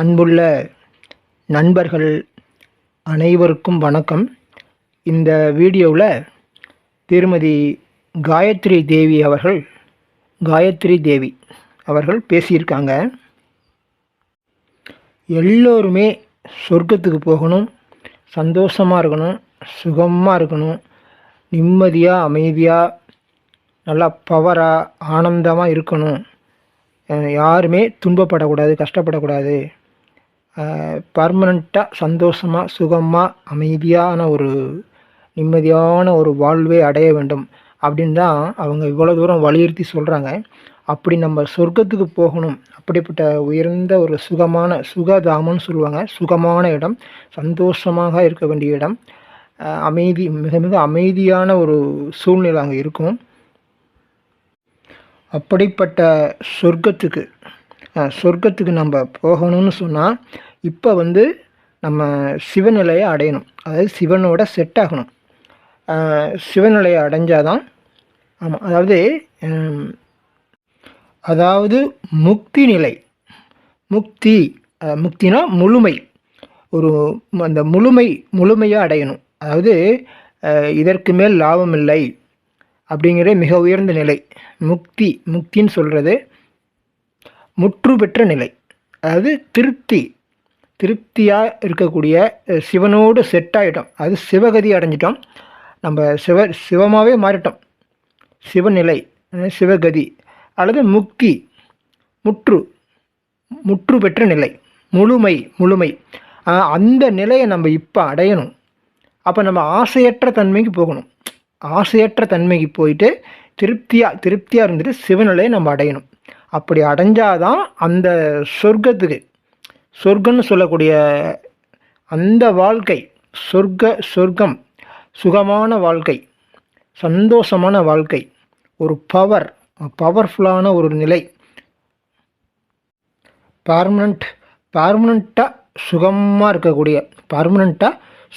அன்புள்ள நண்பர்கள் அனைவருக்கும் வணக்கம். இந்த வீடியோவில் திருமதி காயத்ரி தேவி அவர்கள் பேசியிருக்காங்க. எல்லோருமே சொர்க்கத்துக்கு போகணும், சந்தோஷமாக இருக்கணும், சுகமாக இருக்கணும், நிம்மதியாக அமைதியாக நல்லா பவராக ஆனந்தமாக இருக்கணும், யாருமே துன்பப்படக்கூடாது, கஷ்டப்படக்கூடாது, பர்மனண்ட்டாக சந்தோஷமாக சுகமாக அமைதியான ஒரு நிம்மதியான ஒரு வாழ்வை அடைய வேண்டும் அப்படின்னு தான் அவங்க இவ்வளோ தூரம் வலியுறுத்தி சொல்கிறாங்க. அப்படி நம்ம சொர்க்கத்துக்கு போகணும், அப்படிப்பட்ட உயர்ந்த ஒரு சுகதாமன்னு சொல்லுவாங்க, சுகமான இடம், சந்தோஷமாக இருக்க வேண்டிய இடம், அமைதி, மிக மிக அமைதியான ஒரு சூழ்நிலை அங்கே இருக்கும். அப்படிப்பட்ட சொர்க்கத்துக்கு நம்ம போகணும்னு சொன்னால் இப்போ நம்ம சிவநிலையை அடையணும், அதாவது சிவனோட செட் ஆகணும். சிவநிலையை அடைஞ்சாதான் ஆமாம், அதாவது முக்தி நிலை. முக்தினா முழுமை, அந்த முழுமையாக அடையணும். அதாவது இதற்கு மேல் லாபம் இல்லை அப்படிங்கிற மிக உயர்ந்த நிலை முக்தின்னு சொல்கிறது. முற்று பெற்ற நிலை, அதாவது திருப்தியாக இருக்கக்கூடிய, சிவனோடு செட் ஆகிட்டோம், அது சிவகதி அடைஞ்சிட்டோம், நம்ம சிவமாகவே மாறிட்டோம். சிவநிலை, சிவகதி அல்லது முக்தி, முற்று பெற்ற நிலை, முழுமை. அந்த நிலையை நம்ம இப்போ அடையணும். அப்போ நம்ம ஆசையற்ற தன்மைக்கு போகணும். ஆசையற்ற தன்மைக்கு போயிட்டு திருப்தியாக இருந்துட்டு சிவநிலையை நம்ம அடையணும். அப்படி அடைஞ்சாதான் அந்த சொர்க்கம்னு சொல்லக்கூடிய அந்த வாழ்க்கை, சொர்க்கம், சுகமான வாழ்க்கை, சந்தோஷமான வாழ்க்கை, ஒரு பவர்ஃபுல்லான ஒரு நிலை, பர்மனண்ட்டாக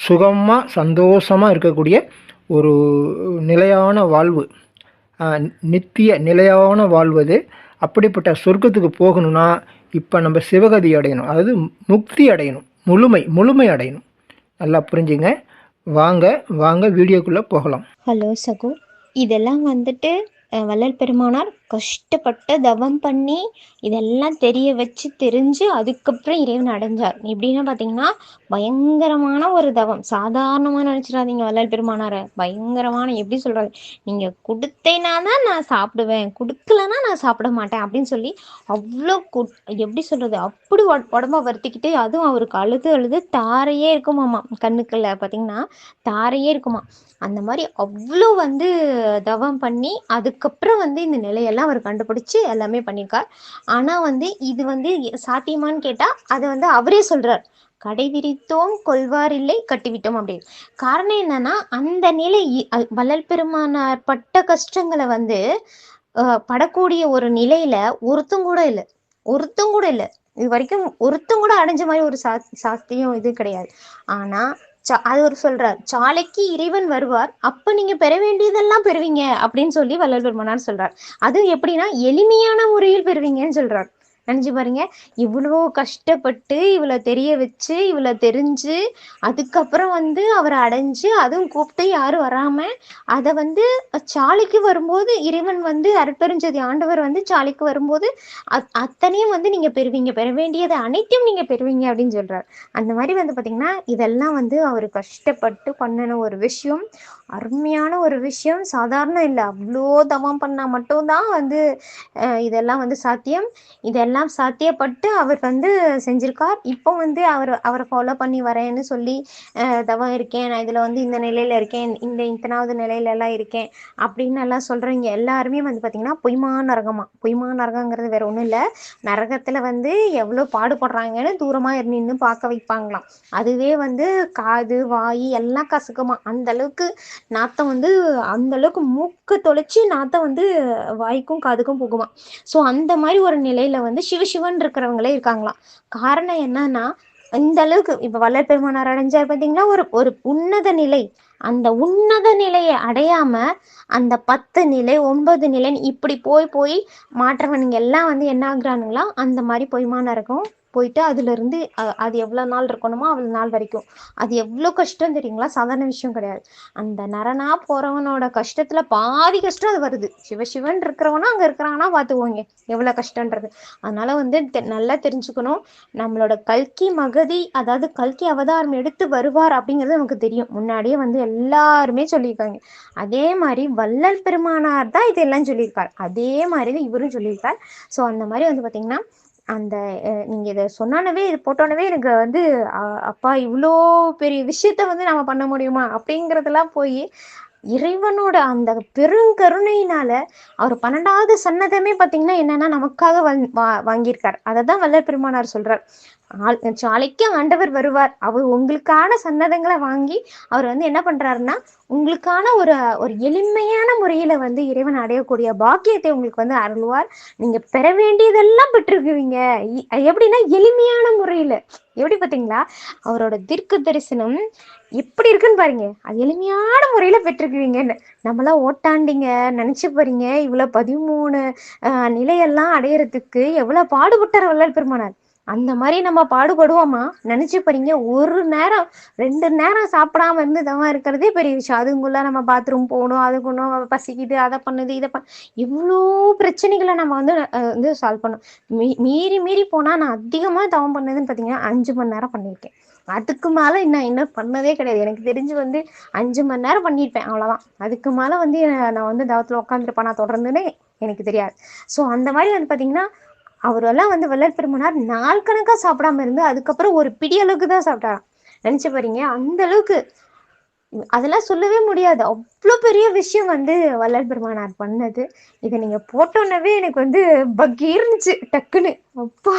சுகமாக சந்தோஷமாக இருக்கக்கூடிய ஒரு நிலையான வாழ்வு, நித்திய நிலையான வாழ்வது. அப்படிப்பட்ட சொர்க்கத்துக்கு போகணும்னா இப்போ நம்ம சிவகதி அடையணும், அதாவது முக்தி அடையணும், முழுமை அடையணும். நல்லா புரிஞ்சுங்க. வாங்க வீடியோக்குள்ளே போகலாம். ஹலோ சகோ, இதெல்லாம் வள்ளல் பெருமானார் கஷ்டப்பட்டு தவம் பண்ணி இதெல்லாம் தெரிஞ்சு அதுக்கப்புறம் இறைவன் அடைஞ்சார். எப்படின்னா பார்த்தீங்கன்னா பயங்கரமான ஒரு தவம், சாதாரணமாக நினச்சிடாதீங்க. வள்ளல் பெருமானாரை பயங்கரமான, எப்படி சொல்கிறது, நீங்கள் கொடுத்தேனா தான் நான் சாப்பிடுவேன், கொடுக்கலன்னா நான் சாப்பிட மாட்டேன் அப்படின்னு சொல்லி அவ்வளோ எப்படி சொல்கிறது, அப்படி உடம்ப வருத்திக்கிட்டு, அதுவும் அவருக்கு அழுது தாரையே இருக்குமாம்மா, கண்ணுக்குள்ள பார்த்தீங்கன்னா தாரையே இருக்குமா. அந்த மாதிரி அவ்வளோ தவம் பண்ணி அதுக்கப்புறம் இந்த நிலையெல்லாம் அவர் கண்டுபிடிச்சு எல்லாமே பண்ணியிருக்கார். ஆனால் இது சாத்தியமான்னு கேட்டால் அதை அவரே சொல்கிறார், கடை விரித்தோம் கொள்வார் இல்லை கட்டிவிட்டோம் அப்படின்னு. காரணம் என்னன்னா, அந்த நிலை வள்ளல் பெருமானார் பட்ட கஷ்டங்களை படக்கூடிய ஒரு நிலையில ஒருத்தம் கூட இல்லை. இது வரைக்கும் ஒருத்தம் கூட அடைஞ்ச மாதிரி ஒரு சாஸ்தியம் இது கிடையாது. ஆனா அது ஒரு சொல்றார், சாலைக்கு இறைவன் வருவார், அப்ப நீங்க பெற வேண்டியதெல்லாம் பெறுவீங்க அப்படின்னு சொல்லி வள்ளல் பெருமானார் சொல்றார். அது எப்படின்னா எளிமையான முறையில் பெறுவீங்கன்னு சொல்றார். நினைச்சு பாருங்க, இவ்வளோ கஷ்டப்பட்டு இவளை தெரிய வச்சு இவளை தெரிஞ்சு அதுக்கப்புறம் அவரை அடைஞ்சு, அதுவும் கூப்பிட்டு யாரும் வராம அதை சாலைக்கு வரும்போது இறைவன் அருட்பெருஞ்சோதி ஆண்டவர் சாலைக்கு வரும்போது அத்தனையும் நீங்க பெறுவீங்க, பெற வேண்டியது அனைத்தையும் நீங்க பெறுவீங்க அப்படின்னு சொல்றார். அந்த மாதிரி பாத்தீங்கன்னா இதெல்லாம் அவர் கஷ்டப்பட்டு பண்ணின ஒரு விஷயம், அருமையான ஒரு விஷயம், சாதாரண இல்லை. அவ்வளோ தவம் பண்ணா மட்டும்தான் இதெல்லாம் சாத்தியம். இதெல்லாம் சாத்தியப்பட்டு அவர் செஞ்சிருக்கார். இப்போ அவரை ஃபாலோ பண்ணி வரேன்னு சொல்லி தவம் இருக்கேன், நான் இதுல இந்த நிலையில இருக்கேன், இத்தனாவது நிலையில எல்லாம் இருக்கேன் அப்படின்னு எல்லாம் சொல்றீங்க எல்லாருமே பாத்தீங்கன்னா பொய்மான நரகங்கிறது வேற ஒண்ணும் இல்லை. நரகத்துல எவ்வளவு பாடுபடுறாங்கன்னு தூரமா நின்று பார்க்க வைப்பாங்களாம். அதுவே காது வாய் எல்லாம் கசக்குமா. அந்த அளவுக்கு நாத்தம் அந்த அளவுக்கு மூக்க தொலைச்சி நாத்தம் வாய்க்கும் காதுக்கும் போகுமா. ஸோ அந்த மாதிரி ஒரு நிலையில சிவசிவன் இருக்கிறவங்களே இருக்காங்களாம். காரணம் என்னன்னா, இந்த அளவுக்கு இப்ப வள்ளல் பெருமானார் அடைஞ்சார் பார்த்தீங்கன்னா ஒரு உன்னத நிலை. அந்த உன்னத நிலையை அடையாம அந்த 10 நிலை 9 நிலை இப்படி போய் மாற்றவனுங்க எல்லாம் என்ன ஆகுறானுங்களா, அந்த மாதிரி பொய்மான இருக்கும் போயிட்டு அதுலேருந்து அது எவ்வளோ நாள் இருக்கணுமோ அவ்வளோ நாள் வரைக்கும். அது எவ்வளோ கஷ்டம் தெரியுங்களா? சாதாரண விஷயம் கிடையாது. அந்த நரனா போகிறவனோட கஷ்டத்தில் பாதி கஷ்டம் அது வருது. சிவன் இருக்கிறவனா அங்கே இருக்கிறாங்கன்னா பார்த்துக்கோங்க எவ்வளோ கஷ்டன்றது. அதனால வந்து நல்லா தெரிஞ்சுக்கணும். நம்மளோட கல்கி மகதி, அதாவது கல்கி அவதாரம் எடுத்து வருவார் அப்படிங்கிறது நமக்கு தெரியும். முன்னாடியே வந்து எல்லாருமே சொல்லியிருக்காங்க. அதே மாதிரி வள்ளல் பெருமானார் தான் இதெல்லாம் சொல்லியிருக்கார். அதே மாதிரி தான் இவரும் சொல்லியிருக்கார். ஸோ அந்த மாதிரி வந்து பார்த்தீங்கன்னா அந்த நீங்கள் இதை சொன்னானவே இது போட்டோன்னவே எனக்கு வந்து அப்பா இவ்வளோ பெரிய விஷயத்த வந்து நம்ம பண்ண முடியுமா அப்படிங்கிறதெல்லாம் போய் இறைவனோட அந்த பெருங்கருணையினால அவர் 12வது சன்னதமே பார்த்தீங்கன்னா என்னன்னா நமக்காக வாங்கியிருக்கார். அதை தான் வள்ளல் பெருமானார் சொல்றார். சாலைக்கு ஆண்டவர் வருவார், அவர் உங்களுக்கான சன்னதங்களை வாங்கி அவர் வந்து என்ன பண்றாருன்னா உங்களுக்கான ஒரு ஒரு எளிமையான முறையில வந்து இறைவன் அடையக்கூடிய பாக்கியத்தை உங்களுக்கு வந்து அருள்வார். நீங்க பெற வேண்டியதெல்லாம் பெற்றிருக்குவீங்க. எப்படின்னா எளிமையான முறையில. எப்படி பார்த்தீங்களா? அவரோட தீர்க்க தரிசனம் எப்படி இருக்குன்னு பாருங்க. அது எளிமையான முறையில பெற்றிருக்குவீங்கன்னு. நம்மளாம் ஓட்டாண்டிங்க நினைச்சு பாருங்க. இவ்வளவு 13 நிலையெல்லாம் அடையறதுக்கு எவ்வளவு பாடுபட்டார் வள்ளல் பெருமானார். அந்த மாதிரி நம்ம பாடுபடுவோமா? நினைச்சு பாருங்க. ஒரு நேரம் 2 நேரம் சாப்பிடாம இருந்து தவம் இருக்கிறதே பெரிய விஷயம். அதுக்குள்ள நம்ம பாத்ரூம் போகணும், அதுக்குள்ள பசிக்குது, அதை பண்ணுது, இதை இவ்வளோ பிரச்சனைகளை நம்ம வந்து சால்வ் பண்ணோம். மீறி மீறி போனா நான் அதிகமா தவம் பண்ணதுன்னு பார்த்தீங்கன்னா 5 மணி நேரம் பண்ணியிருக்கேன். அதுக்கு மேல இன்னும் பண்ணதே கிடையாது. எனக்கு தெரிஞ்சு வந்து 5 மணி நேரம் பண்ணியிருப்பேன், அவ்வளவுதான். அதுக்கு மேல வந்து நான் வந்து தவத்துல உட்காந்துருப்பேன் நான் தொடர்ந்துன்னு எனக்கு தெரியாது. ஸோ அந்த மாதிரி வந்து பார்த்தீங்கன்னா அவரெல்லாம் வந்து வள்ளல் பெருமானார் நாள் கணக்கா சாப்பிடாம இருந்து அதுக்கப்புறம் ஒரு பிடி அளவுக்கு தான் சாப்பிட்டாராம். நினைச்சு பாருங்க, அந்த அளவுக்கு. அதெல்லாம் சொல்லவே முடியாது. அவ்வளோ பெரிய விஷயம் வந்து வள்ளல் பெருமானார் பண்ணது. இதை நீங்க போட்டோன்னவே எனக்கு வந்து பகீர்னுச்சு டக்குன்னு. அப்பா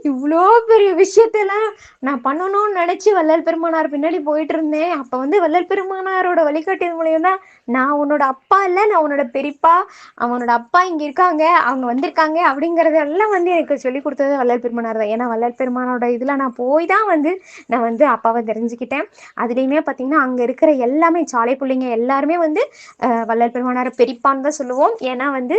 இவ்வளோ பெரிய விஷயத்தெல்லாம் நான் பண்ணணும்னு நினைச்சு வள்ளல் பெருமானார் பின்னாடி போயிட்டு இருந்தேன். அப்ப வந்து வள்ளல் பெருமானாரோட வழிகாட்டின் மூலியம் தான் நான் உன்னோட அப்பா இல்லை, நான் உன்னோட பெரியப்பா, அவனோட அப்பா இங்க இருக்காங்க, அவங்க வந்திருக்காங்க அப்படிங்கறதெல்லாம் வந்து எனக்கு சொல்லி கொடுத்தது வள்ளல் பெருமானார் தான். ஏன்னா வள்ளல் பெருமானோட இதுல நான் போய் தான் வந்து நான் வந்து அப்பாவை தெரிஞ்சுக்கிட்டேன். அதுலேயுமே பார்த்தீங்கன்னா அங்கே இருக்கிற எல்லாமே சாலை பிள்ளைங்க எல்லாருமே வந்து வள்ளல் பெருமானார் பெரியப்பான்னு தான் சொல்லுவோம். ஏன்னா வந்து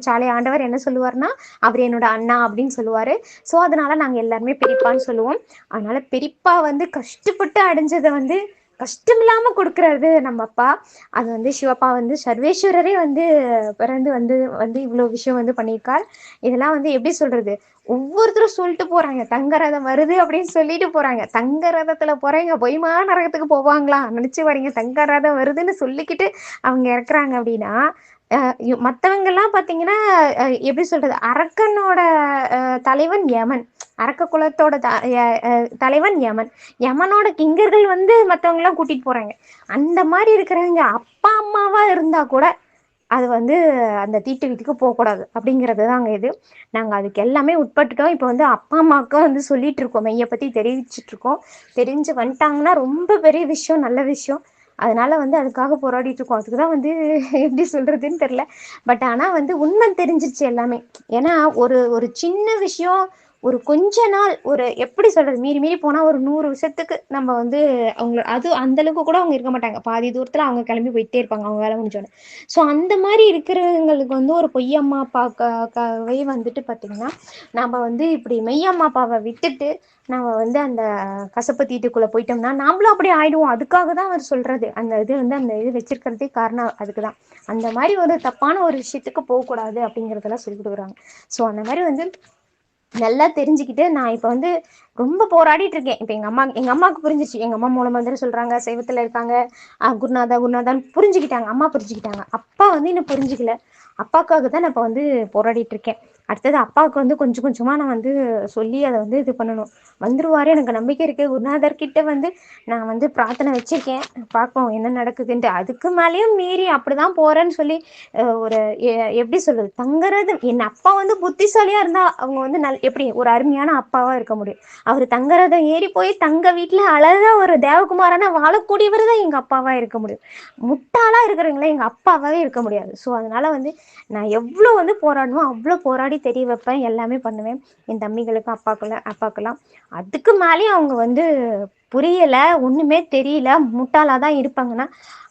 சாலை ஆண்டவர் என்ன சொல்லுவார்னா அவர் என்னோட அண்ணா அப்படின்னு சொல்லுவாரு. ஸோ அதனால நாங்கள் எல்லாருமே பெரியப்பான்னு சொல்லுவோம். அதனால பெரியப்பா வந்து கஷ்டப்பட்டு அடைஞ்சதை வந்து கஷ்டம் இல்லாம கொடுக்கறது நம்ம அப்பா. அது வந்து சிவப்பா வந்து சர்வேஸ்வரரே வந்து பிறந்து வந்து வந்து இவ்வளவு விஷயம் வந்து பண்ணியிருக்கார். இதெல்லாம் வந்து எப்படி சொல்றது, ஒவ்வொருத்தரும் சொல்லிட்டு போறாங்க தங்க ரதம் வருது அப்படின்னு சொல்லிட்டு போறாங்க. தங்க ரதத்துல போறவங்க பொய்மா நரகத்துக்கு போவாங்களா? நினைச்சு வரீங்க. தங்க ரதம் வருதுன்னு சொல்லிக்கிட்டு அவங்க இறக்குறாங்க அப்படின்னா மற்றவங்க எல்லாம் பாத்தீங்கன்னா எப்படி சொல்றது, அரக்கனோட தலைவன் யமன், அரக்க குலத்தோட தலைவன் யமன், யமனோட கிங்கர்கள் வந்து மற்றவங்க எல்லாம் கூட்டிட்டு போறாங்க. அந்த மாதிரி இருக்கிறவங்க அப்பா அம்மாவா இருந்தா கூட அது வந்து அந்த தீட்டு வீட்டுக்கு போகக்கூடாது அப்படிங்கிறது தாங்க இது. நாங்கள் அதுக்கு எல்லாமே உட்பட்டுட்டோம். இப்போ வந்து அப்பா அம்மாவுக்கும் வந்து சொல்லிட்டு இருக்கோம், மெய்யை பற்றி தெரிவிச்சிட்டு இருக்கோம். தெரிஞ்சு வந்துட்டாங்கன்னா ரொம்ப பெரிய விஷயம், நல்ல விஷயம். அதனால வந்து அதுக்காக போராடிட்டு இருக்கோம். அதுக்கு தான் வந்து எப்படி சொல்றதுன்னு தெரியல. பட் ஆனால் வந்து உண்மை தெரிஞ்சிருச்சு எல்லாமே. ஏன்னா ஒரு ஒரு சின்ன விஷயம், ஒரு கொஞ்ச நாள், ஒரு எப்படி சொல்றது, மீறி மீறி போனா ஒரு 100 வருஷத்துக்கு நம்ம வந்து அவங்க அது அந்த அளவுக்கு கூட அவங்க இருக்க மாட்டாங்க. பாதி தூரத்துல அவங்க கிளம்பி போயிட்டே இருப்பாங்க அவங்க வேலை முடிஞ்சோடனே. ஸோ அந்த மாதிரி இருக்கிறவங்களுக்கு வந்து ஒரு பொய்யம்மா அப்பாவை வந்துட்டு பார்த்தீங்கன்னா நம்ம வந்து இப்படி மெய்யம்மா அப்பாவை விட்டுட்டு நம்ம வந்து அந்த கசப்பு தீட்டுக்குள்ள போயிட்டோம்னா நாமளும் அப்படி ஆயிடுவோம். அதுக்காக தான் அவர் சொல்றது. அந்த இது வந்து அந்த இது வச்சிருக்கிறதே காரணம் அதுக்கு தான். அந்த மாதிரி ஒரு தப்பான ஒரு விஷயத்துக்கு போகக்கூடாது அப்படிங்கிறதெல்லாம் சொல்லி கொடுக்குறாங்க. ஸோ அந்த மாதிரி வந்து நல்லா தெரிஞ்சுக்கிட்டு நான் இப்போ வந்து ரொம்ப போராடிட்டு இருக்கேன். இப்போ எங்க அம்மாவுக்கு புரிஞ்சிச்சு. எங்க அம்மா மூலமா வந்து சொல்றாங்க, சைவத்துல இருக்காங்க, குருநாதான்னு புரிஞ்சுக்கிட்டாங்க. அம்மா புரிஞ்சுக்கிட்டாங்க. அப்பா வந்து இன்னும் புரிஞ்சுக்கல. அப்பாவுக்காக தான் நான் இப்போ வந்து போராடிட்டு இருக்கேன். அடுத்தது அப்பாவுக்கு வந்து கொஞ்சம் கொஞ்சமா நான் வந்து சொல்லி அதை வந்து இது பண்ணணும். வந்துருவாரு, எனக்கு நம்பிக்கை இருக்கு. குருநாதர்கிட்ட வந்து நான் வந்து பிரார்த்தனை வச்சிருக்கேன். பார்ப்போம் என்ன நடக்குதுன்ட்டு. அதுக்கு மேலேயும் மீறி அப்படிதான் போறேன்னு சொல்லி ஒரு எப்படி சொல்றது, தங்குறது. என் அப்பா வந்து புத்திசாலியா இருந்தா அவங்க வந்து எப்படி ஒரு அருமையான அப்பாவா இருக்க முடியும். அவர் தங்கரதம் ஏறி போய் தங்க வீட்டுல அழகா ஒரு தேவகுமாரனா வாழக்கூடியவர் தான் எங்க அப்பாவா இருக்க முடியும். முட்டாளா இருக்கிறவங்கள எங்க அப்பாவாவே இருக்க முடியாது. ஸோ அதனால வந்து நான் எவ்வளோ வந்து போராடணும் அவ்வளோ போராடி தெரிய வைப்பேன், எல்லாமே பண்ணுவேன் என் தம்பிகளுக்கு அப்பாக்கெல்லாம். அதுக்கு மேலேயே அவங்க வந்து புரியல, ஒண்ணுமே தெரியல, முட்டாளாதான் இருப்பாங்கன்னா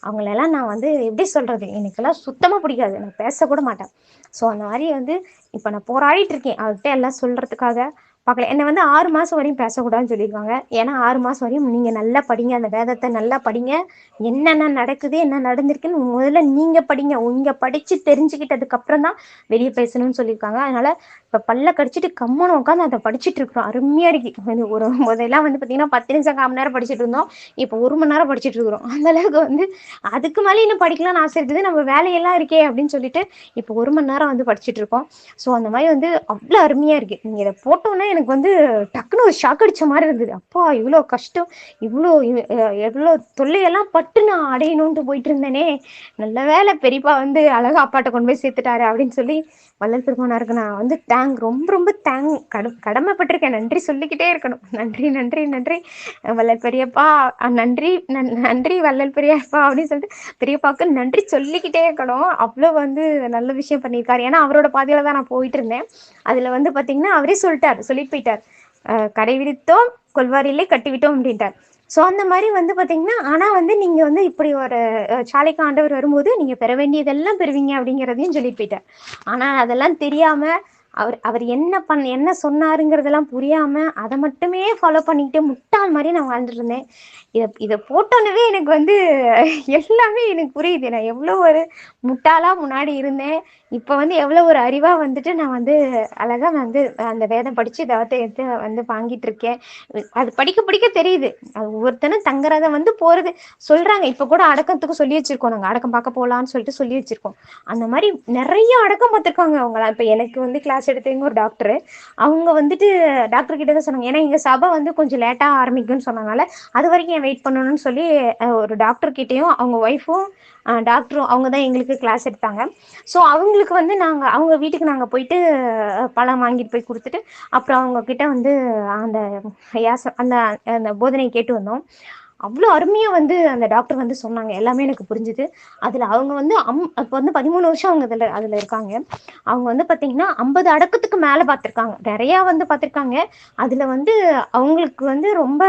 அவங்களெல்லாம் நான் வந்து எப்படி சொல்றது, எனக்கெல்லாம் சுத்தமா பிடிக்காது, நான் பேசக்கூட மாட்டேன். ஸோ அந்த மாதிரி வந்து இப்போ நான் போராடிட்டு இருக்கேன் அவர்கிட்ட எல்லாம் சொல்றதுக்காக. பார்க்கல. என்ன வந்து 6 மாசம் வரையும் பேசக்கூடாதுன்னு சொல்லியிருக்காங்க. ஏன்னா 6 மாசம் வரையும் நீங்க நல்லா படிங்க, அந்த வேதத்தை நல்லா படிங்க. என்னென்ன நடக்குது, என்ன நடந்திருக்குன்னு முதல்ல நீங்க படிங்க. நீங்க படிச்சு தெரிஞ்சுக்கிட்டதுக்கு அப்புறம் தான் வெளியே பேசணும்னு சொல்லியிருக்காங்க. அதனால இப்ப பல்ல கடிச்சிட்டு கம்முன்னு உட்காந்து அதை படிச்சுட்டு இருக்கிறோம். அருமையா இருக்கு. அது ஒரு முதல்லாம் வந்து பாத்தீங்கன்னா 10 நிமிஷம் 1/4 மணி நேரம் படிச்சுட்டு இருந்தோம். இப்போ 1 மணி நேரம் படிச்சுட்டு இருக்கிறோம். அந்த அளவுக்கு வந்து அதுக்கு மேலே இன்னும் படிக்கலாம்னு ஆசை இருக்குது. நம்ம வேலையெல்லாம் இருக்கே அப்படின்னு சொல்லிட்டு இப்போ 1 மணி நேரம் வந்து படிச்சுட்டு இருக்கோம். ஸோ அந்த மாதிரி வந்து அவ்வளோ அருமையா இருக்கு. நீங்க இதை போட்டோன்னே எனக்கு வந்து டக்குன்னு ஒரு ஷாக் அடிச்ச மாதிரி இருந்தது. அப்பா இவ்வளோ கஷ்டம், இவ்வளோ எவ்வளோ தொல்லையெல்லாம் பட்டு நான் அடையணும்ட்டு போயிட்டு இருந்தேனே, நல்ல வேளை பெரியப்பா வந்து அழகா அப்பாட்ட கொண்டு போய் சேர்த்துட்டாரு அப்படின்னு சொல்லி வள்ளல் பெருமானாருக்கு நான் வந்து ரொம்ப ரொம்ப கடமைப்பட்டிருக்கேன். நன்றி சொல்லிக்கிட்டே இருக்கணும். நன்றி நன்றி நன்றி வள்ளல் பெரியப்பா, நன்றி நன்றி வள்ளல் பெரியப்பா அப்படின்னு சொல்லிட்டு பெரியப்பாவுக்கு நன்றி சொல்லிக்கிட்டே இருக்கணும். அவ்வளோ வந்து நல்ல விஷயம் பண்ணியிருக்காரு. ஏன்னா அவரோட பாதையில தான் நான் போயிட்டு இருந்தேன். அதுல வந்து பாத்தீங்கன்னா அவரே சொல்லிட்டு போயிட்டார், கடை விரித்தோம் கொல்வாரிலே கட்டிவிட்டோம் அப்படின்ட்டார். ஸோ அந்த மாதிரி வந்து பாத்தீங்கன்னா, ஆனா வந்து நீங்க வந்து இப்படி ஒரு சாலைக்கு ஆண்டவர் வரும்போது நீங்க பெற வேண்டியதெல்லாம் பெறுவீங்க அப்படிங்கிறதையும் சொல்லிட்டு போயிட்டார். ஆனா அதெல்லாம் தெரியாம அவர் அவர் என்ன சொன்னாருங்கிறதெல்லாம் புரியாம அதை மட்டுமே ஃபாலோ பண்ணிக்கிட்டு முட்டாள் மாதிரி நான் வாழ்ந்துட்டு இருந்தேன். இதை போட்டோன்னவே எனக்கு வந்து எல்லாமே எனக்கு புரியுது. நான் எவ்வளோ ஒரு முட்டாளா முன்னாடி இருந்தேன், இப்போ வந்து எவ்வளோ ஒரு அறிவா வந்துட்டு நான் வந்து அழகா வந்து அந்த வேதம் படிச்சு தவத்தை எடுத்து வந்து வாங்கிட்டு இருக்கேன். அது படிக்க படிக்க தெரியுது. அது ஒவ்வொருத்தனும் தங்குறத வந்து போறது சொல்றாங்க. இப்ப கூட அடக்கத்துக்கு சொல்லி வச்சிருக்கோம், நாங்க அடக்கம் பார்க்க போலான்னு சொல்லிட்டு சொல்லி வச்சிருக்கோம். அந்த மாதிரி நிறைய அடக்கம் பார்த்துருக்காங்க அவங்களாம். இப்ப எனக்கு வந்து கிளாஸ் எடுத்தவங்க ஒரு டாக்டர், அவங்க வந்துட்டு டாக்டர் கிட்ட தான் சொன்னாங்க. ஏன்னா எங்க சபை வந்து கொஞ்சம் லேட்டா ஆரம்பிக்கும்னு சொன்னனால அது வரைக்கும் வெயிட் பண்ணணும்னு சொல்லி ஒரு டாக்டர் கிட்டேயும் அவங்க ஒய்ஃபும் டாக்டரும் அவங்க தான் எங்களுக்கு கிளாஸ் எடுத்தாங்க. ஸோ அவங்களுக்கு வந்து அவங்க வீட்டுக்கு நாங்கள் போயிட்டு பழம் வாங்கிட்டு போய் கொடுத்துட்டு அப்புறம் அவங்க கிட்ட வந்து அந்த அந்த அந்த போதனை கேட்டு வந்தோம். அவ்வளோ அருமையா வந்து அந்த டாக்டர் வந்து சொன்னாங்க. எல்லாமே எனக்கு புரிஞ்சுது. அதுல அவங்க வந்து இப்போ வந்து 13 வருஷம் அவங்க அதுல இருக்காங்க. அவங்க வந்து பாத்தீங்கன்னா 50 அடக்கத்துக்கு மேல பார்த்திருக்காங்க, நிறைய வந்து பார்த்திருக்காங்க. அதுல வந்து அவங்களுக்கு வந்து ரொம்ப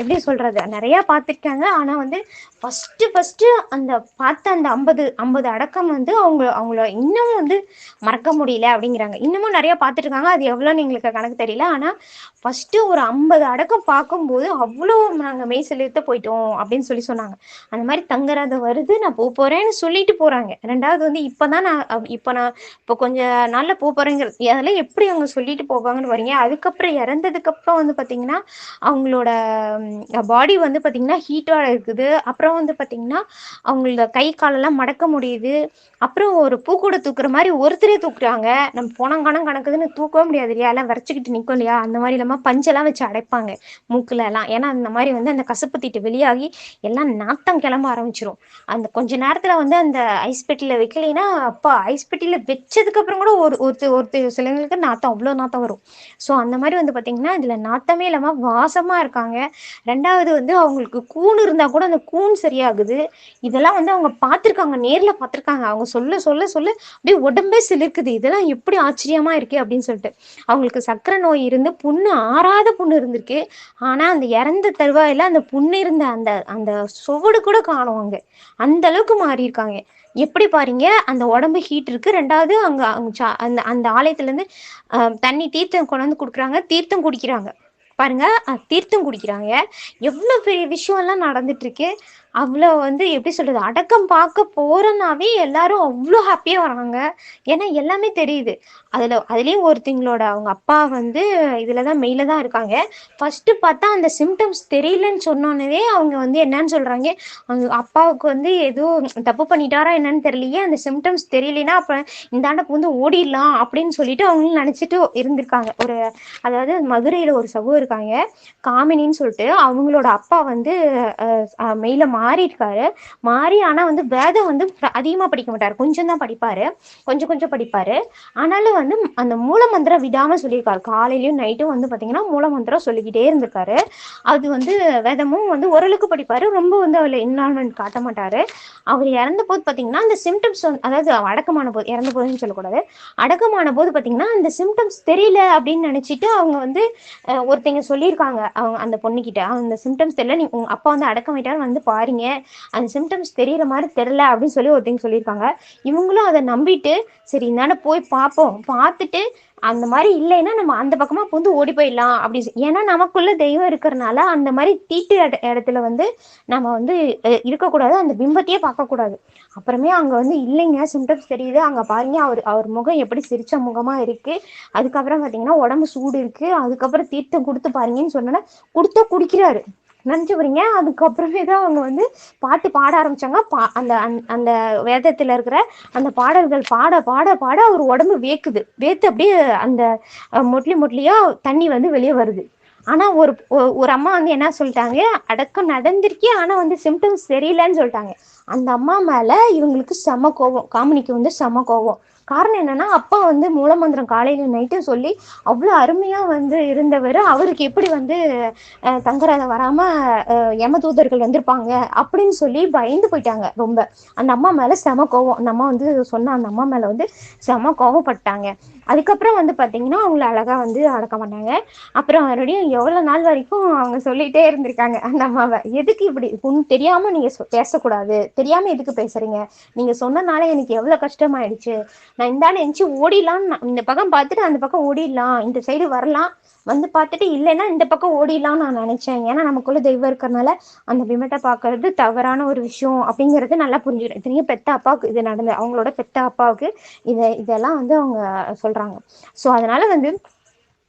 எப்படி சொல்றது, நிறைய பார்த்திருக்காங்க. ஆனா வந்து ஃபர்ஸ்ட் அந்த பார்த்த அந்த 50 அடக்கம் வந்து அவங்கள இன்னமும் வந்து மறக்க முடியல அப்படிங்கிறாங்க. இன்னமும் நிறைய பார்த்துட்டு இருக்காங்க. அது எவ்வளோன்னு எங்களுக்கு கணக்கு தெரியல. ஆனா ஃபர்ஸ்ட் ஒரு 50 அடக்கம் பார்க்கும்போது அவ்வளோ நாங்க மெய் செலுத்த போயிட்டோம் அப்படின்னு சொன்னாங்க. அந்த மாதிரி தங்கராத வருது, நான் போறேன்னு சொல்லிட்டு போறாங்க. ரெண்டாவது வந்து இப்போ கொஞ்ச நாள்ல போறேங்கிறது அதெல்லாம் எப்படி அவங்க சொல்லிட்டு போவாங்கன்னு வரீங்க. அதுக்கப்புறம் இறந்ததுக்கு அப்புறம் வந்து பாத்தீங்கன்னா அவங்களோட பாடி வந்து பாத்தீங்கன்னா ஹீட்டோட இருக்குது. அப்புறம் வந்து பாத்தீங்கன்னா அவங்களோட கை காலெல்லாம் மடக்க முடியுது. அப்புறம் ஒரு பூக்கூட தூக்குற மாதிரி ஒருத்தரே தூக்குறாங்க. நம்ம போனங்கானம் கணக்குதுன்னு தூக்கவே முடியாது இல்லையா, எல்லாம் வரைச்சிக்கிட்டு நிற்கும் இல்லையா. அந்த மாதிரி இல்லாம பஞ்செல்லாம் வச்சு அடைப்பாங்க மூக்குல எல்லாம். ஏன்னா அந்த மாதிரி வந்து அந்த கசப்பு தீட்டு வெளியாகி எல்லாம் நாத்தம் கிளம்ப ஆரம்பிச்சிரும். அந்த கொஞ்ச நேரத்துல வந்து அந்த ஐஸ் பெட்டியில வைக்கலைன்னா அப்பா ஐஸ் பெட்டியில வச்சதுக்கு அப்புறம் கூட ஒருத்தர் சிலங்களுக்கு நாத்தம் அவ்வளோ நாத்தம் வரும். ஸோ அந்த மாதிரி வந்து பாத்தீங்கன்னா இதுல நாத்தமே இல்லாம வாசமா இருக்காங்க. ரெண்டாவது வந்து அவங்களுக்கு கூன் இருந்தா கூட அந்த கூன் சரியாகுது. இதெல்லாம் வந்து அவங்க பார்த்திருக்காங்க, நேர்ல பார்த்திருக்காங்க. அவங்க சொல்ல சொல்ல சொல்ல அப்படியே உடம்பே சிலிர்க்குது. இதெல்லாம் எப்படி ஆச்சரியமா இருக்கு அப்படின்னு சொல்லிட்டு. அவங்களுக்கு சர்க்கரை நோய் இருந்து புண்ணு ஆறாத புண்ணு இருந்திருக்கு. ஆனா அந்த இறந்த தருவாயில அந்த புண்ணு இருந்த அந்த அந்த சுவடு கூட காணும். அங்க அந்த அளவுக்கு மாறி இருக்காங்க. எப்படி பாருங்க, அந்த உடம்பு ஹீட் இருக்கு. ரெண்டாவது அங்க அந்த அந்த ஆலயத்துல இருந்து தண்ணி தீர்த்தம் கொண்டு வந்து கொடுக்குறாங்க, தீர்த்தம் குடிக்கிறாங்க. பாருங்க, தீர்த்தம் குடிக்கிறாங்க. எவ்வளவு பெரிய விஷயம் எல்லாம் நடந்துட்டு இருக்கு. அவ்வளோ வந்து எப்படி சொல்றது, அடக்கம் பார்க்க போறனாவே எல்லாரும் அவ்வளோ ஹாப்பியா வராங்க. ஏன்னா எல்லாமே தெரியுது. அதுலயும் ஒருத்தங்களோட அவங்க அப்பா வந்து இதுலதான் மெயில தான் இருக்காங்க. ஃபர்ஸ்ட் பார்த்தா அந்த சிம்டம்ஸ் தெரியலன்னு சொன்னோன்னே அவங்க வந்து என்னன்னு சொல்றாங்க, அவங்க அப்பாவுக்கு வந்து ஏதோ தப்பு பண்ணிட்டாரா என்னன்னு தெரியலையே, அந்த சிம்டம்ஸ் தெரியலனா அப்ப இந்த ஆண்டப்பு வந்து ஓடிடலாம் அப்படின்னு சொல்லிட்டு அவங்களும் நினைச்சிட்டு இருந்திருக்காங்க. அதாவது மதுரையில ஒரு சகோ இருக்காங்க, காமினின்னு சொல்லிட்டு. அவங்களோட அப்பா வந்து மெயில மாறி இருக்காரு. மாறி ஆனா வந்து வேதம் வந்து அதிகமா படிக்க மாட்டாரு, கொஞ்சம் தான் படிப்பாரு, கொஞ்சம் படிப்பாரு. ஆனாலும் வந்து அந்த மூல மந்திரம் விடாம சொல்லியிருக்காரு. காலையிலயும் நைட்டும் வந்து பாத்தீங்கன்னா மூல மந்திரம் சொல்லிக்கிட்டே இருந்திருக்காரு. அது வந்து வேதமும் வந்து ஓரளவுக்கு படிப்பாரு, ரொம்ப வந்து அவளை இன்வால்மெண்ட் காட்ட மாட்டாரு. அவர் இறந்த போது பாத்தீங்கன்னா அந்த சிம்டம்ஸ் அதாவது அடக்கமான போது, இறந்த போதுன்னு சொல்லக்கூடாது, அடக்கமான போது பாத்தீங்கன்னா அந்த சிம்டம்ஸ் தெரியல அப்படின்னு நினைச்சிட்டு அவங்க வந்து ஒருத்தங்க சொல்லியிருக்காங்க அவங்க அந்த பொண்ணுகிட்ட, அந்த சிம்டம்ஸ் தெரியல, நீ உங்க அப்பா வந்து அடக்கம் ஆயிட்டாரு வந்து பாரு பாருங்க அந்த சிம்டம்ஸ் தெரியற மாதிரி தெரியல அப்படின்னு சொல்லி ஒருத்தங்க சொல்லியிருக்காங்க. இவங்களும் அதை நம்பிட்டு சரி இந்தாண்ட போய் பார்ப்போம், பார்த்துட்டு அந்த மாதிரி இல்லைன்னா நம்ம அந்த பக்கமா வந்து ஓடி போயிடலாம் அப்படி. ஏன்னா நமக்குள்ள தெய்வம் இருக்கிறனால அந்த மாதிரி தீட்டு இடத்துல வந்து நம்ம வந்து இருக்கக்கூடாது, அந்த பிம்பத்தையே பார்க்கக்கூடாது. அப்புறமே அங்க வந்து இல்லைங்க சிம்டம்ஸ் தெரியுது, அங்க பாருங்க அவர் அவர் முகம் எப்படி சிரிச்ச முகமா இருக்கு, அதுக்கப்புறம் பாத்தீங்கன்னா உடம்பு சூடு இருக்கு, அதுக்கப்புறம் தீர்த்தம் கொடுத்து பாருங்கன்னு சொன்னா கொடுத்தா குடிக்கிறாரு. நினைச்சு பாருங்க. அதுக்கப்புறமே தான் அவங்க வந்து பாட்டு பாட ஆரம்பிச்சாங்க. அந்த அந்த வேதத்துல இருக்கிற அந்த பாடல்கள் பாட பாட பாட அவர் உடம்பு வேக்குது, வேத்து அப்படியே அந்த மொட்லி மொட்லியா தண்ணி வந்து வெளியே வருது. ஆனா ஒரு அம்மா வந்து என்ன சொல்லிட்டாங்க, அடக்கம் நடந்திருக்கே ஆனா வந்து சிம்டம்ஸ் தெரியலன்னு சொல்லிட்டாங்க. அந்த அம்மா மேல இவங்களுக்கு செம கோவம், காமினிக்கு வந்து செம கோவம். காரணம் என்னன்னா அப்பா வந்து மூலமந்திரம் காலையில நைட்டும் சொல்லி அவ்வளவு அருமையா வந்து இருந்தவர், அவருக்கு எப்படி வந்து தங்கராத வராம யமதூதர்கள் வந்திருப்பாங்க அப்படின்னு சொல்லி பயந்து போயிட்டாங்க ரொம்ப. அந்த அம்மா மேல செம கோவம், அந்த அம்மா வந்து சொன்ன அந்த அம்மா மேல வந்து செம கோவப்பட்டாங்க. அதுக்கப்புறம் வந்து பாத்தீங்கன்னா அவங்கள அழகா வந்து அடக்கம் பண்ணாங்க. அப்புறம் மறுபடியும் எவ்வளவு நாள் வரைக்கும் அவங்க சொல்லிட்டே இருந்திருக்காங்க அந்த அம்மாவை, எதுக்கு இப்படி தெரியாம நீங்க பேசக்கூடாது, தெரியாம எதுக்கு பேசுறீங்க, நீங்க சொன்னனால எனக்கு எவ்வளவு கஷ்டமாயிடுச்சு, நான் இந்தாண்ட எந்திச்சு ஓடிடலாம், இந்த பக்கம் பார்த்துட்டு அந்த பக்கம் ஓடிடலாம், இந்த சைடு வரலாம் வந்து பார்த்துட்டு இல்லைன்னா இந்த பக்கம் ஓடிடலாம்னு நான் நினைச்சேன். ஏன்னா நமக்குள்ள தெய்வம் இருக்கிறதுனால அந்த விமட்டை பார்க்கறது தவறான ஒரு விஷயம் அப்படிங்கிறது நல்லா புரிஞ்சுக்கிறேன். இத்தனையும் பெத்த அப்பாவுக்கு இது நடந்தது, அவங்களோட பெத்த அப்பாவுக்கு இதெல்லாம் வந்து அவங்க சொல்றாங்க. ஸோ அதனால வந்து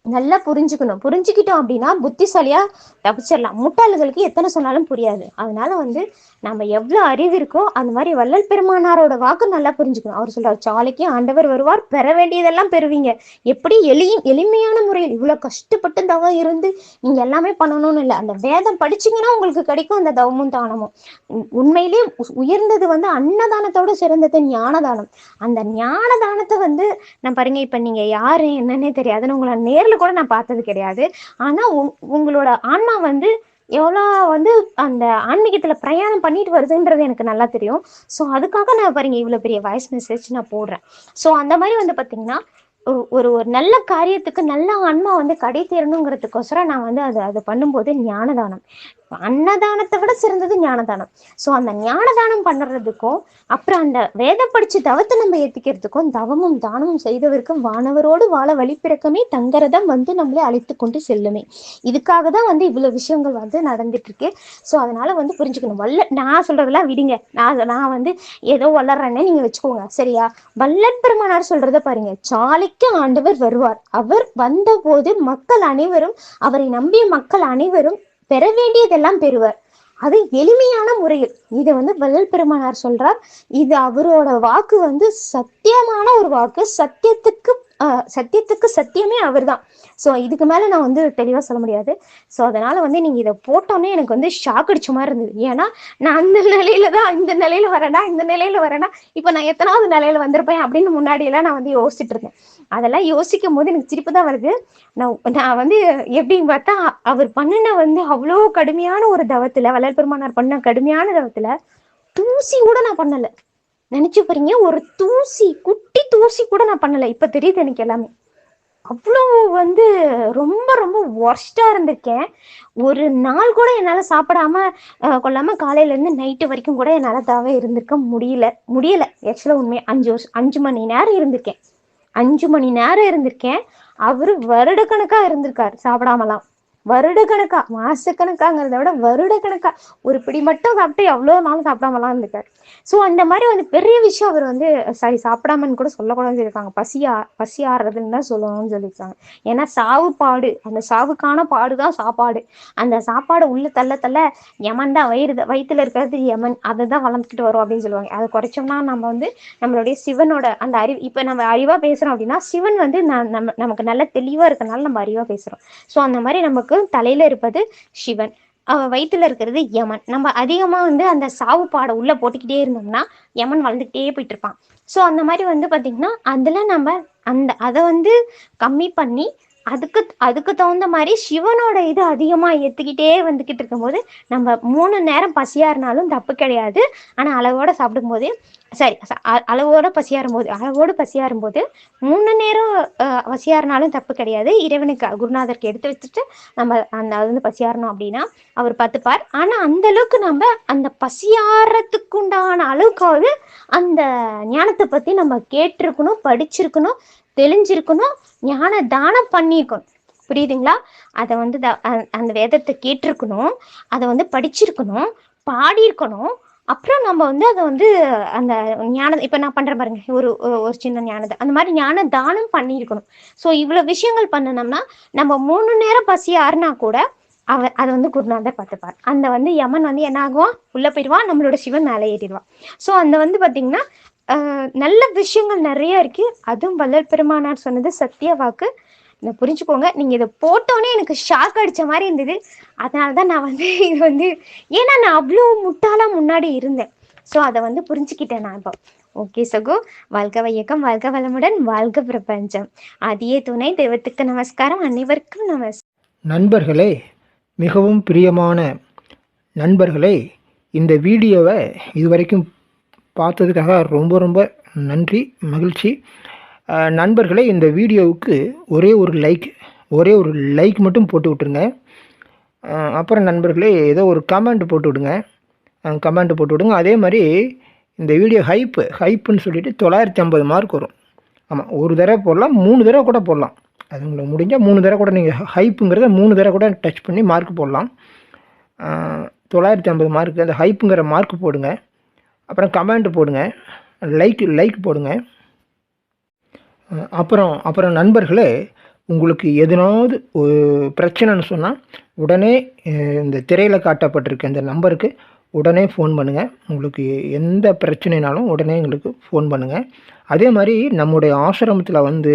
நல்லா புரிஞ்சுக்கணும், புரிஞ்சுக்கிட்டோம் அப்படின்னா புத்திசாலியா தப்பிச்சிடலாம். முட்டாள்களுக்கு எத்தனை சொன்னாலும் புரியாது. அதனால வந்து நம்ம எவ்வளவு அறிவு இருக்கோ அந்த மாதிரி வள்ளல் பெருமானாரோட வாக்கு நல்லா புரிஞ்சுக்கணும். அவர் சொல்றாரு, சாலைக்கு ஆண்டவர் வருவார், பெற வேண்டியதெல்லாம் பெறுவீங்க. எப்படி எளிமையான முறையில் இவ்வளவு கஷ்டப்பட்டு தவம் இருந்து நீங்க எல்லாமே பண்ணணும்னு இல்லை, அந்த வேதம் படிச்சீங்கன்னா உங்களுக்கு கிடைக்கும் அந்த தவமும் தானமும். உண்மையிலேயே உயர்ந்தது வந்து அன்னதானத்தோட சிறந்தது ஞானதானம். அந்த ஞானதானத்தை வந்து நான் பாருங்க, இப்ப நீங்க யாரு என்னன்னே தெரியாதுன்னு உங்களை நேர்ல கூட நான் பார்த்தது கிடையாது. ஆனா உங்களோட ஆன்மா வந்து எவ்வளோ வந்து அந்த ஆன்மீகத்துல பிரயாணம் பண்ணிட்டு வருதுன்றது எனக்கு நல்லா தெரியும். ஸோ அதுக்காக நான் பாருங்க இவ்வளவு பெரிய வாய்ஸ் மெசேஜ் நான் போடுறேன். ஸோ அந்த மாதிரி வந்து பாத்தீங்கன்னா ஒரு ஒரு நல்ல காரியத்துக்கு நல்ல ஆன்மா வந்து கடை தேரணுங்கிறதுக்கோசரம் நான் வந்து அதை பண்ணும்போது ஞானதானம், அன்னதானத்தை விட சிறந்தது ஞானதானம். ஸோ அந்த ஞானதானம் பண்ணுறதுக்கும் அப்புறம் அந்த வேதம் படிச்சு தவத்தை நம்ம ஏற்றிக்கிறதுக்கும் தவமும் தானமும் செய்தவருக்கும் வானவரோடு வாழ வழிபிறக்கமே தங்கரதம் வந்து நம்மளே அழைத்து கொண்டு செல்லுமே. இதுக்காக தான் வந்து இவ்வளவு விஷயங்கள் வந்து நடந்துட்டு இருக்கு. ஸோ அதனால வந்து புரிஞ்சுக்கணும். நான் சொல்றதெல்லாம் விடுங்க, நான் வந்து ஏதோ வளர்றேன்னு நீங்க வச்சுக்கோங்க, சரியா? வள்ளல் பெருமானார் சொல்றத பாருங்க, சாலைக்கு ஆண்டவர் வருவார், அவர் வந்த போது மக்கள் அனைவரும், அவரை நம்பிய மக்கள் அனைவரும் பெற வேண்டியதெல்லாம் பெறுவார், அது எளிமையான முறையில். இதை வந்து வள்ளல் பெருமானார் சொல்றார். இது அவரோட வாக்கு வந்து சத்தியமான ஒரு வாக்கு, சத்தியத்துக்கு சத்தியமே அவர் தான். ஸோ இதுக்கு மேல நான் வந்து தெளிவா சொல்ல முடியாது. ஸோ அதனால வந்து நீங்க இதை போட்டோன்னே எனக்கு வந்து ஷாக் அடிச்ச மாதிரி இருந்தது. ஏன்னா நான் அந்த நிலையில தான் இந்த நிலையில வரேனா இப்ப நான் எத்தனாவது நிலையில வந்திருப்பேன் அப்படின்னு முன்னாடி எல்லாம் நான் வந்து யோசிச்சுட்டு இருந்தேன். அதெல்லாம் யோசிக்கும் போது எனக்கு சிரிப்பு தான் வருது. நான் வந்து எப்படின்னு பார்த்தா அவர் பண்ணின வந்து அவ்வளோ கடுமையான ஒரு தவத்துல, வள்ளல் பெருமானார் பண்ண கடுமையான தவத்துல தூசி கூட நான் பண்ணல. நினைச்சு பாருங்க, ஒரு தூசி, குட்டி தூசி கூட நான் பண்ணல. இப்ப தெரியுது எனக்கு எல்லாமே. அவ்வளோ வந்து ரொம்ப ரொம்ப ஒர்ஸ்டா இருந்திருக்கேன். ஒரு நாள் கூட என்னால சாப்பிடாம கொள்ளாம காலையில இருந்து நைட்டு வரைக்கும் கூட என்னால தவ இருந்திருக்க முடியல. ஆக்சுவலா உண்மையா 5 மணி நேரம் இருந்திருக்கேன். 5 மணி நேரம் இருந்திருக்கேன். அவரு வருடக்கணக்கா இருந்திருக்காரு சாப்பிடாமலாம். வருடக்கணக்கா, மாசக்கணக்காங்கிறத விட வருடக்கணக்கா ஒரு பிடி மட்டும் சாப்பிட்டு எவ்வளவு நாள் சாப்பிடாமலாம் இருந்திருக்காரு. ஸோ அந்த மாதிரி வந்து பெரிய விஷயம் அவர் வந்து சாப்பிடாமன்னு கூட சொல்லக்கூடாதுன்னு சொல்லியிருக்காங்க. பசி ஆறுறதுன்னு தான் சொல்லணும்னு சொல்லியிருக்காங்க. ஏன்னா சாவுப்பாடு, அந்த சாவுக்கான பாடுதான் சாப்பாடு. அந்த சாப்பாடு உள்ள தள்ள யமன் தான், வயிற்றுல இருக்கிறது யமன், அதை தான் வளர்ந்துக்கிட்டு வரும் அப்படின்னு சொல்லுவாங்க. அதை குறைச்சோம்னா நம்ம வந்து நம்மளுடைய சிவனோட அந்த அறிவு, இப்ப நம்ம அறிவா பேசுறோம் அப்படின்னா சிவன் வந்து நமக்கு நல்ல தெளிவா இருக்கனால நம்ம அறிவா பேசுறோம். ஸோ அந்த மாதிரி நமக்கு தலையில இருப்பது சிவன், வயிற்றுல இருக்கிறது யமன். நம்ம அதிகமா வந்து அந்த சாவு பாடை உள்ள போட்டுக்கிட்டே இருந்தோம்னா யமன் வளர்ந்துக்கிட்டே போயிட்டு இருப்பான். ஸோ அந்த மாதிரி வந்து பாத்தீங்கன்னா அதுல நம்ம அதை வந்து கம்மி பண்ணி அதுக்கு அதுக்கு தகுந்த மாதிரி சிவனோட இது அதிகமாக ஏற்றுக்கிட்டே வந்துக்கிட்டு இருக்கும்போது நம்ம 3 நேரம் பசியாக இருந்தாலும் தப்பு கிடையாது. ஆனால் அளவோடு சாப்பிடும்போது சரி அளவோடு பசியாக இருக்கும்போது 3 நேரம் பசியாக இருந்தாலும் தப்பு கிடையாது. இறைவனுக்கு குருநாதருக்கு எடுத்து வச்சுட்டு நம்ம அந்த அது வந்து பசியாறணும் அப்படின்னா அவர் பார்த்துப்பார். ஆனால் அந்த அளவுக்கு நம்ம அந்த பசியாறத்துக்கு உண்டான அளவுக்காவது அந்த ஞானத்தை பற்றி நம்ம கேட்டிருக்கணும், படிச்சிருக்கணும், தெளிஞ்சிருக்கணும், ஞான தானம் பண்ணியிருக்கணும். புரியுதுங்களா? அதை வந்து அந்த வேதத்தை கேட்டிருக்கணும், அதை வந்து படிச்சிருக்கணும், பாடியிருக்கணும். அப்புறம் நம்ம வந்து அதை வந்து அந்த ஞானம் இப்போ நான் பண்ணுறேன் பாருங்க, ஒரு சின்ன ஞானத்தை அந்த மாதிரி ஞான தானம் பண்ணியிருக்கணும். ஸோ இவ்வளோ விஷயங்கள் பண்ணினோம்னா நம்ம 3 நேரம் பசி ஆறுனா கூட அதை வந்து குருநாதர் பார்த்துப்பார். அந்த வந்து யமன் வந்து என்ன ஆகுவான், உள்ளே போயிடுவான், நம்மளோட சிவன் மேலே ஏறிடுவான். ஸோ அந்த வந்து பார்த்தீங்கன்னா நல்ல விஷயங்கள் நிறைய இருக்கு. அதுவும் வள்ளல் பெருமானார் சொன்னது சத்திய வாக்கு. இதை புரிஞ்சுக்கோங்க. நீங்கள் இதை போட்டோன்னே எனக்கு ஷாக் அடித்த மாதிரி இருந்தது. அதனால தான் நான் வந்து இது வந்து ஏன்னா நான் அவ்வளோ முட்டாளாக முன்னாடி இருந்தேன். ஸோ அதை வந்து புரிஞ்சுக்கிட்டேன் நான் இப்போ. ஓகே சகோ, வாழ்க வையகம், வாழ்க வளமுடன், வாழ்க பிரபஞ்சம். ஆதியே துணை, தெய்வத்துக்கு நமஸ்காரம், அனைவருக்கும் நமஸ்காரம். நண்பர்களே, மிகவும் பிரியமான நண்பர்களே, இந்த வீடியோவை இதுவரைக்கும் பார்த்ததுக்காக ரொம்ப ரொம்ப நன்றி, மகிழ்ச்சி. நண்பர்களே, இந்த வீடியோவுக்கு ஒரே ஒரு லைக் மட்டும் போட்டு விட்டுருங்க. அப்புறம் நண்பர்களே, ஏதோ ஒரு கமெண்ட் போட்டு விடுங்க. அதே மாதிரி இந்த வீடியோ ஹைப்புன்னு சொல்லிட்டு 950 மார்க் வரும். ஆமாம், ஒரு தடவை போடலாம், 3 தடவை கூட போடலாம். அது உங்களுக்கு முடிஞ்சால் 3 தடவை கூட நீங்கள் ஹைப்புங்கிறத 3 தடவை கூட டச் பண்ணி மார்க் போடலாம். 950 மார்க்கு அந்த ஹைப்புங்கிற மார்க் போடுங்க. அப்புறம் கமெண்ட் போடுங்க, லைக் போடுங்க. அப்புறம் நண்பர்களே, உங்களுக்கு எதனாவது ஒரு பிரச்சனைன்னு சொன்னால் உடனே இந்த திரையில் காட்டப்பட்டிருக்க இந்த நம்பருக்கு உடனே ஃபோன் பண்ணுங்கள். உங்களுக்கு எந்த பிரச்சனைனாலும் உடனே எங்களுக்கு ஃபோன் பண்ணுங்கள். அதே மாதிரி நம்முடைய ஆசிரமத்தில் வந்து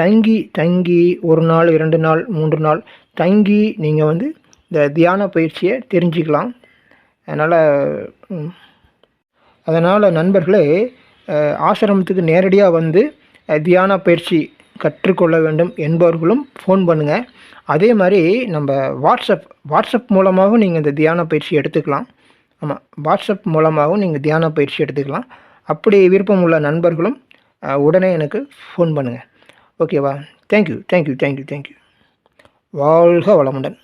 தங்கி 1 நாள் 2 நாள் 3 நாள் தங்கி நீங்கள் வந்து இந்த தியான பயிற்சியை தெரிஞ்சுக்கலாம். அதனால் நண்பர்களே, ஆசிரமத்துக்கு நேரடியாக வந்து தியான பயிற்சி கற்றுக்கொள்ள வேண்டும் என்பவர்களும் ஃபோன் பண்ணுங்கள். அதே மாதிரி நம்ம வாட்ஸ்அப் மூலமாகவும் நீங்கள் இந்த தியான பயிற்சி எடுத்துக்கலாம். ஆமாம், வாட்ஸ்அப் மூலமாகவும் நீங்கள் தியான பயிற்சி எடுத்துக்கலாம். அப்படி விருப்பம் உள்ள நண்பர்களும் உடனே எனக்கு ஃபோன் பண்ணுங்கள். ஓகேவா? தேங்க்யூ. வாழ்க வளமுடன்.